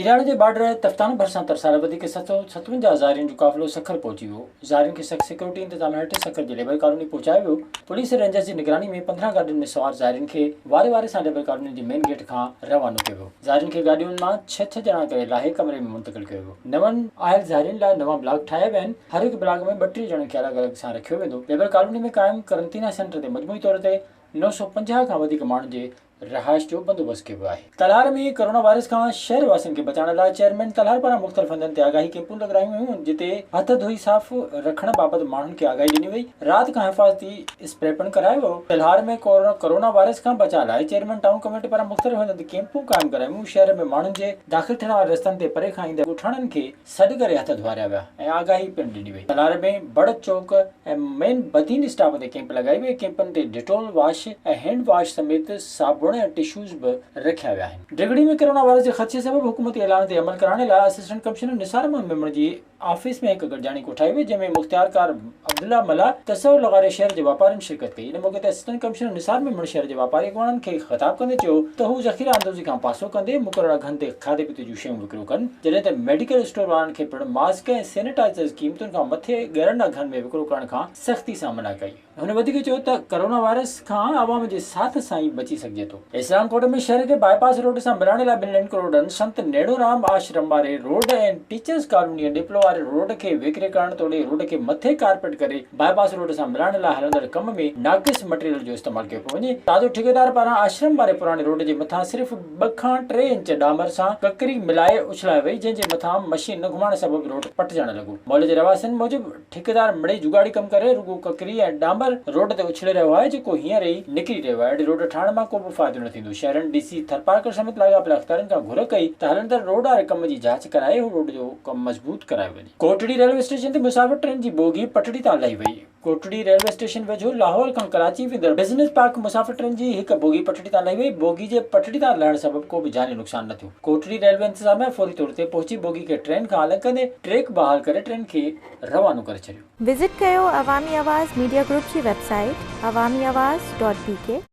Iran जे border Taftan भरिसां तरसाल वधीक 757 ज़ाइरीन जो काफ़िलो सखर पहुची वियो। ज़ाइरीन खे सख़्त सिक्योरिटी इंतज़ाम हेठि सखर जे लेबर कॉलोनी पहुचायो वियो। पुलिस रेंजर्स जी निगरानी में 15 गाॾियुनि में सवार ज़ाइरीन खे वारे वारे सां लेबर कॉलोनी जी मेन गेट खां रवानो कयो वियो। ज़ाइरीन खे गाॾियुनि मां 6 ॼणा करे लाहे कमरे में मुंतक़िल कयो वियो। नवनि आयल ज़ाइरीन लाइ नवां ब्लॉक ठाहिया विया आहिनि। हर हिकु ब्लॉक में 32 ॼणनि खे अलॻि अलॻि सां रखियो वेंदो। लेबर कॉलोनी में क़ाइमु करंटीना सेंटर ते मजमूई तौर ते 950 खां वधीक माण्हुनि जे रहाइश जो बंदोबस्त कयो आहे। तलहार में कोरोना वायरस खां शहर वासियुनि खे बचाइण लाइ चेयरमैन तलहार पारां मुख़्तलिफ़ हंधनि ते आगाही कैंपूं लॻायूं वियूं, जिते हथ धोई साफ़ रखण बाबति माण्हुनि खे आगाही ॾिनी वई। राति खां हिफ़ाज़ती स्प्रे पिणु करायो वियो। तलहार में कोरोना वायरस खां बचाव लाइ चेयरमैन टाउन कमेटी पारां मुख़्तलिफ़ हंधनि ते कैंपूं क़ाइमु करायूं। शहर में माण्हुनि जे दाख़िल थियण वारे रस्तनि ते परे खां ईंदड़ ॻोठाणनि खे सॾु करे हथ धोआरिया विया ऐं आगाही पिणु ॾिनी वई। तलहार में बड़ चौक ऐं मेन बदीन स्टॉप ते कैंप लॻाई वई। कैंपनि ते डिटोल वॉश ऐं हैंड वॉश समेत साबुण ऐं टिश्यूज़ बि रखिया विया आहिनि। डिगड़ी में कोरोना वायरस जे ख़दशे सबबि हुकूमती ऐलान ते अमल कराइण लाइ असिस्टेंट कमिश्नर निसार अहमद मेमण जी ऑफिस में हिकु गॾिजाणी कोठाई वई, जंहिंमें मुख़्तियारकार अब्दुल्ला मला तसव्वुर लॻारे शहर जे वापारियुनि शिरकत कई। इन मौक़े ते असिस्टेंट कमिश्नर निसार मेमण शहर जे वापारी अॻवाननि खे ख़िताब कंदे चयो त हू ज़ख़ीरा अंदोज़ी खां पासो कंदे मुक़ररह घनि ते खाधे पीते जूं शयूं विकिरो कनि, जॾहिं त मेडिकल स्टोर वारनि खे पिणु मास्क ऐं सैनिटाइज़र क़ीमतुनि खां मथे ॻरंडा घनि में विकिरो करण खां सख़्ती सां मना कई। हुन वधीक चयो त कोरोना वायरस खां आवाम जे साथ सां ई बची सघिजे थो। इस्लाम कोट में शहर खे बाईपास रोड सां मिलाइण लाइ 2 लेन रोडनि संत नेड़ूराम आश्रम वारे रोड ऐं टीचर्स कॉलोनी डिप्लो वारे रोड खे वेकिरे करण तोड़े रोड खे मथे कारपेट करे बाईपास रोड सां मिलाइण लाइ हलंदड़ कम में नाक़िस मटेरियल जो इस्तेमालु कयो पियो वञे। ताज़ो ठेकेदार पारां आश्रम वारे पुराणे रोड जे मथां सिर्फ़ 2 खां 3 इंच डामर सां ककरी मिलाए उछलाए वई, जंहिंजे मथां मशीन न घुमाइण सबबि रोड पटिजण लॻो। मौले जे रवासियुनि मूजिबि ठेकेदार मिड़ई जुगाड़ी कमु करे रुगो ककरी ऐं डामर रोड ते उछले रहियो आहे, जेको हींअर ई निकिरी रहियो आहे। अहिड़ी रोड ठाहिण मां को बि फ़ाइदो न थींदो। शहरनि डीसी थरपारकर समेत लाॻापियल अख़्तारनि खां घुर कई त हलंदड़ रोड वारे कम जी जांच कराए रोड जो कमु मज़बूत करायो वञे। कोटड़ी रेलवे स्टेशन ते मुसाफ़िर ट्रेन जी बोगी पटड़ी तां लही वई। कोटड़ी रेलवे स्टेशन वेझो लाहौर खां कराची वेंदड़ बिज़नेस पार्क मुसाफ़िर ट्रेन जी हिकु बोगी पटड़ी तां लही वई। बोगी जे पटड़ी तां लहण सबबि को बि जानी नुक़सान न थियो। कोटड़ी रेलवे इंतज़ामिया फौरी तौर ते पहुची बोगी खे ट्रेन खां अलॻि कंदे ट्रैक बहाल करे ट्रेन खे रवानो करे छॾियो। विज़िट कयो अवामी आवाज़ मीडिया ग्रुप जी वेबसाइट awamiawaz.pk